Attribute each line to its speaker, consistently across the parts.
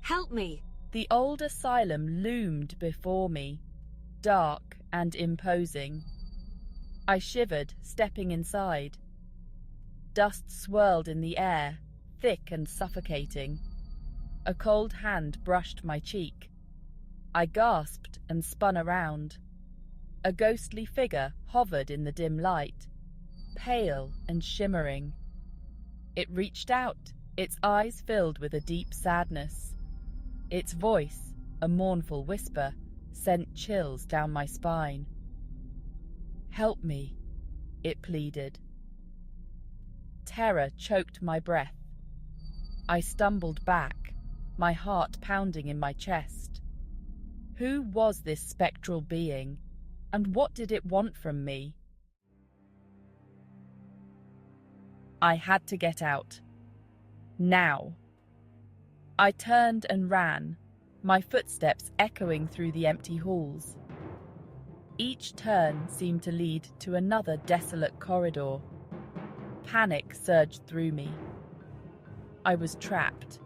Speaker 1: Help me!
Speaker 2: The old asylum loomed before me, dark and imposing. I shivered, stepping inside. Dust swirled in the air, thick and suffocating. A cold hand brushed my cheek. I gasped and spun around. A ghostly figure hovered in the dim light, pale and shimmering. It reached out, its eyes filled with a deep sadness. Its voice, a mournful whisper, sent chills down my spine. "Help me," it pleaded. Terror choked my breath. I stumbled back, my heart pounding in my chest. Who was this spectral being, and what did it want from me? I had to get out. Now. I turned and ran, my footsteps echoing through the empty halls. Each turn seemed to lead to another desolate corridor. Panic surged through me. I was trapped.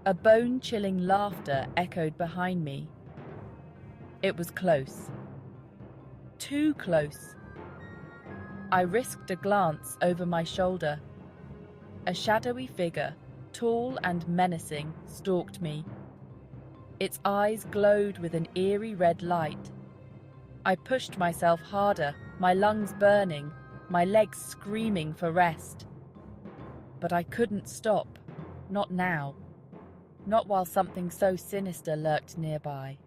Speaker 2: A bone-chilling laughter echoed behind me. It was close. Too close. I risked a glance over my shoulder. A shadowy figure, tall and menacing, stalked me. Its eyes glowed with an eerie red light. I pushed myself harder, my lungs burning, my legs screaming for rest. But I couldn't stop. Not now. Not while something so sinister lurked nearby.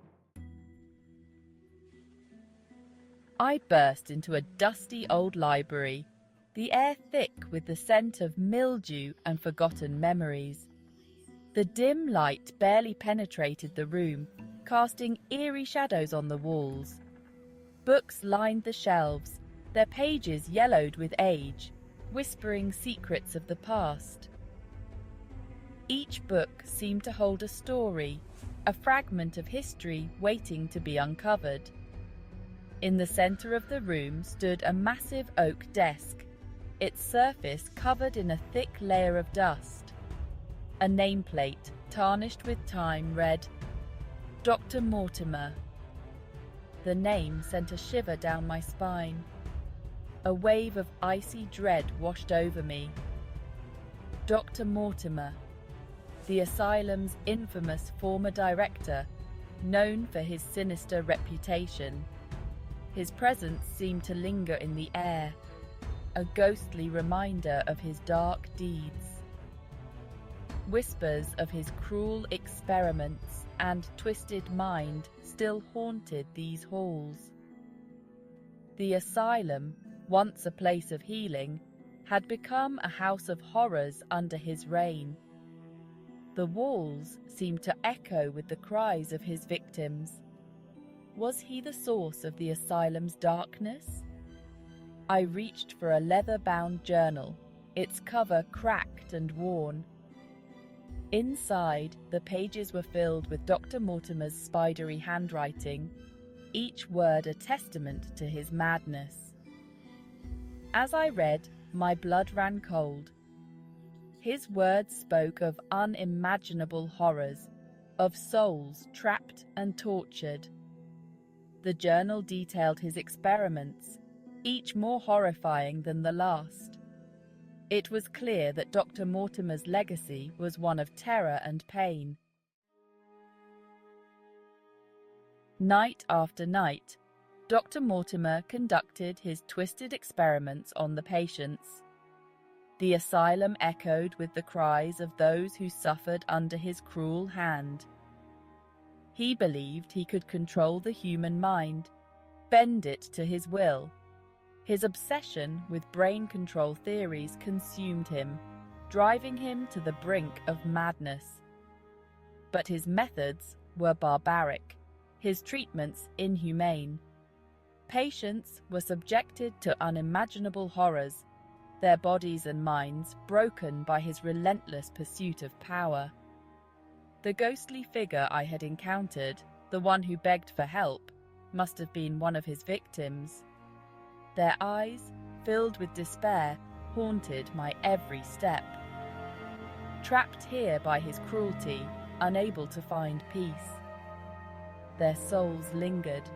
Speaker 2: I burst into a dusty old library, the air thick with the scent of mildew and forgotten memories. The dim light barely penetrated the room, casting eerie shadows on the walls. Books lined the shelves, their pages yellowed with age, whispering secrets of the past. Each book seemed to hold a story, a fragment of history waiting to be uncovered. In the center of the room stood a massive oak desk, its surface covered in a thick layer of dust. A nameplate, tarnished with time, read, "Dr. Mortimer." The name sent a shiver down my spine. A wave of icy dread washed over me. Dr. Mortimer, the asylum's infamous former director, known for his sinister reputation. His presence seemed to linger in the air, a ghostly reminder of his dark deeds. Whispers of his cruel experiments and twisted mind still haunted these halls. The asylum, once a place of healing, had become a house of horrors under his reign. The walls seemed to echo with the cries of his victims. Was he the source of the asylum's darkness? I reached for a leather-bound journal, its cover cracked and worn. Inside, the pages were filled with Dr. Mortimer's spidery handwriting, each word a testament to his madness. As I read, my blood ran cold. His words spoke of unimaginable horrors, of souls trapped and tortured. The journal detailed his experiments, each more horrifying than the last. It was clear that Dr. Mortimer's legacy was one of terror and pain. Night after night, Dr. Mortimer conducted his twisted experiments on the patients. The asylum echoed with the cries of those who suffered under his cruel hand. He believed he could control the human mind, bend it to his will. His obsession with brain control theories consumed him, driving him to the brink of madness. But his methods were barbaric, his treatments inhumane. Patients were subjected to unimaginable horrors, their bodies and minds broken by his relentless pursuit of power. The ghostly figure I had encountered, the one who begged for help, must have been one of his victims. Their eyes, filled with despair, haunted my every step. trapped here by his cruelty, unable to find peace. Their souls lingered,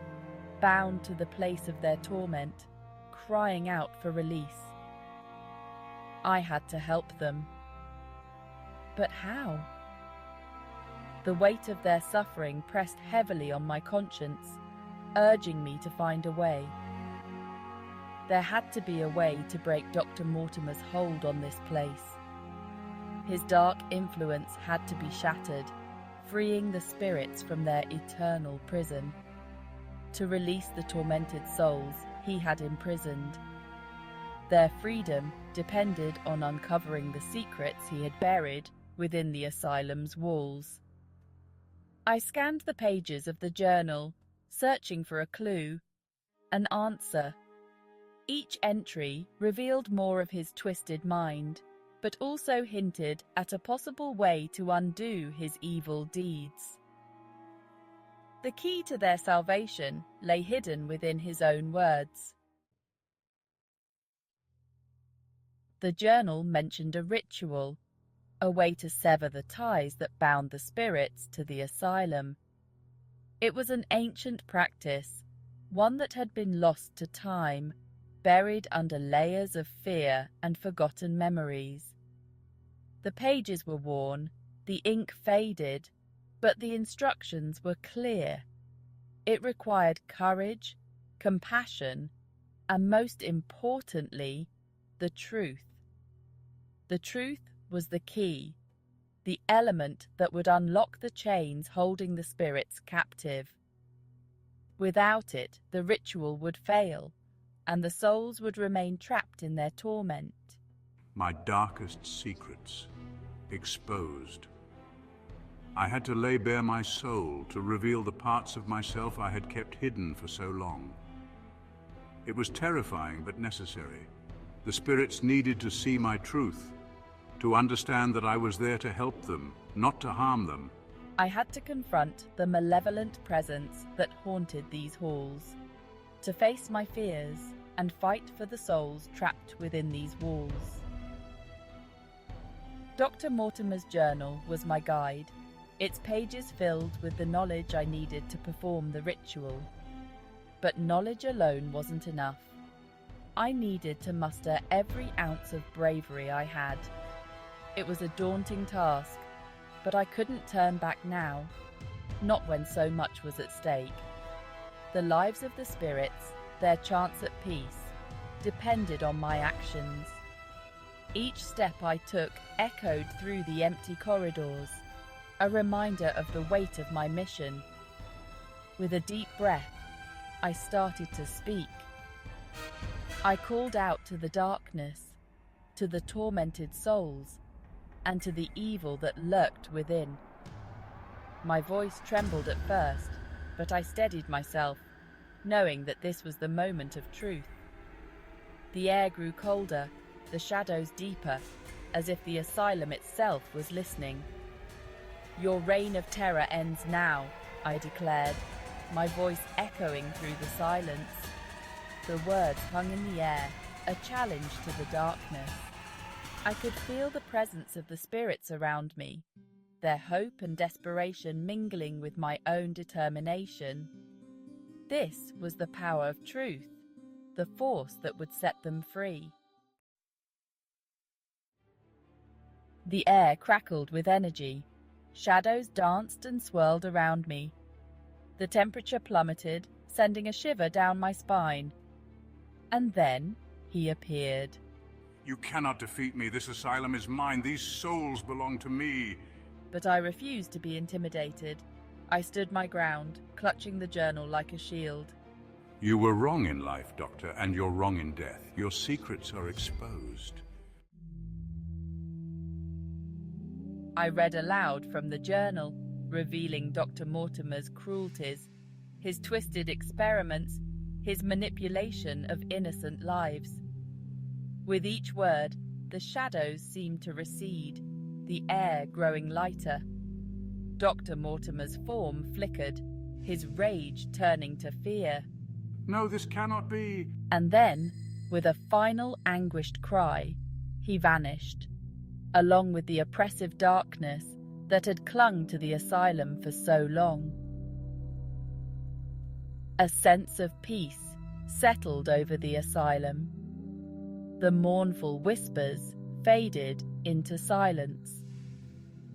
Speaker 2: bound to the place of their torment, crying out for release. I had to help them. But how? The weight of their suffering pressed heavily on my conscience, urging me to find a way. There had to be a way to break Dr. Mortimer's hold on this place. His dark influence had to be shattered, freeing the spirits from their eternal prison, to release the tormented souls he had imprisoned. Their freedom depended on uncovering the secrets he had buried within the asylum's walls. I scanned the pages of the journal, searching for a clue, an answer. Each entry revealed more of his twisted mind, but also hinted at a possible way to undo his evil deeds. The key to their salvation lay hidden within his own words. The journal mentioned a ritual, a way to sever the ties that bound the spirits to the asylum. It was an ancient practice, one that had been lost to time, buried under layers of fear and forgotten memories. The pages were worn, the ink faded, but the instructions were clear. It required courage, compassion, and most importantly, the truth. The truth was the key, the element that would unlock the chains holding the spirits captive. Without it, the ritual would fail, and the souls would remain trapped in their torment.
Speaker 1: My darkest secrets exposed. I had to lay bare my soul to reveal the parts of myself I had kept hidden for so long. It was terrifying but necessary. The spirits needed to see my truth, to understand that I was there to help them, not to harm them.
Speaker 2: I had to confront the malevolent presence that haunted these halls, to face my fears and fight for the souls trapped within these walls. Dr. Mortimer's journal was my guide, its pages filled with the knowledge I needed to perform the ritual. But knowledge alone wasn't enough. I needed to muster every ounce of bravery I had. It was a daunting task, but I couldn't turn back now, not when so much was at stake. The lives of the spirits, their chance at peace, depended on my actions. Each step I took echoed through the empty corridors, a reminder of the weight of my mission. With a deep breath, I started to speak. I called out to the darkness, to the tormented souls, and to the evil that lurked within. My voice trembled at first, but I steadied myself, knowing that this was the moment of truth. The air grew colder, the shadows deeper, as if the asylum itself was listening. "Your reign of terror ends now," I declared, my voice echoing through the silence. The words hung in the air, a challenge to the darkness. I could feel the presence of the spirits around me, their hope and desperation mingling with my own determination. This was the power of truth, the force that would set them free. The air crackled with energy. Shadows danced and swirled around me. The temperature plummeted, sending a shiver down my spine. And then he appeared.
Speaker 1: You cannot defeat me. This asylum is mine. These souls belong to me.
Speaker 2: But I refused to be intimidated. I stood my ground, clutching the journal like a shield.
Speaker 1: You were wrong in life, Doctor, and you're wrong in death. Your secrets are exposed.
Speaker 2: I read aloud from the journal, revealing Dr. Mortimer's cruelties, his twisted experiments, his manipulation of innocent lives. With each word, the shadows seemed to recede, the air growing lighter. Dr. Mortimer's form flickered, his rage turning to fear.
Speaker 1: No, this cannot be.
Speaker 2: And then, with a final anguished cry, he vanished. along with the oppressive darkness that had clung to the asylum for so long. A sense of peace settled over the asylum. The mournful whispers faded into silence.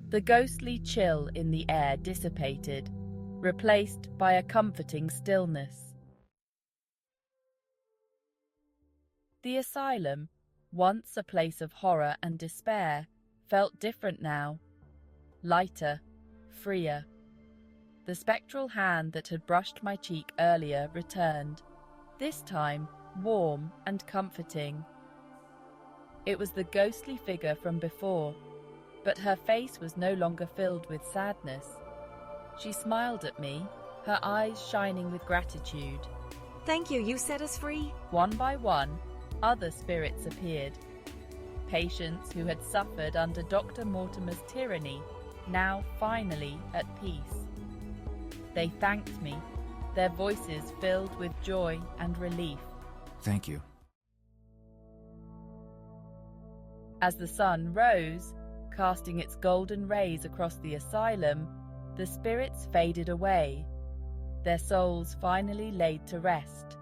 Speaker 2: The ghostly chill in the air dissipated, replaced by a comforting stillness. The asylum, once a place of horror and despair, felt different now. Lighter, freer. The spectral hand that had brushed my cheek earlier returned, this time warm and comforting. It was the ghostly figure from before, but her face was no longer filled with sadness. She smiled at me, her eyes shining with gratitude.
Speaker 3: Thank you, you set us free.
Speaker 2: One by one, other spirits appeared. Patients who had suffered under Dr. Mortimer's tyranny, now finally at peace. They thanked me, their voices filled with joy and relief.
Speaker 4: Thank you.
Speaker 2: As the sun rose, casting its golden rays across the asylum, the spirits faded away, their souls finally laid to rest.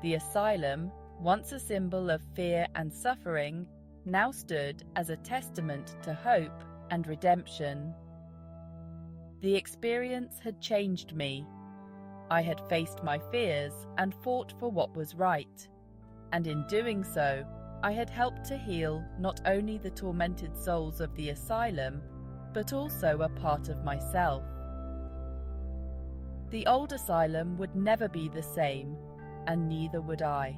Speaker 2: The asylum, once a symbol of fear and suffering, now stood as a testament to hope and redemption. The experience had changed me. I had faced my fears and fought for what was right, and in doing so, I had helped to heal not only the tormented souls of the asylum, but also a part of myself. The old asylum would never be the same, and neither would I.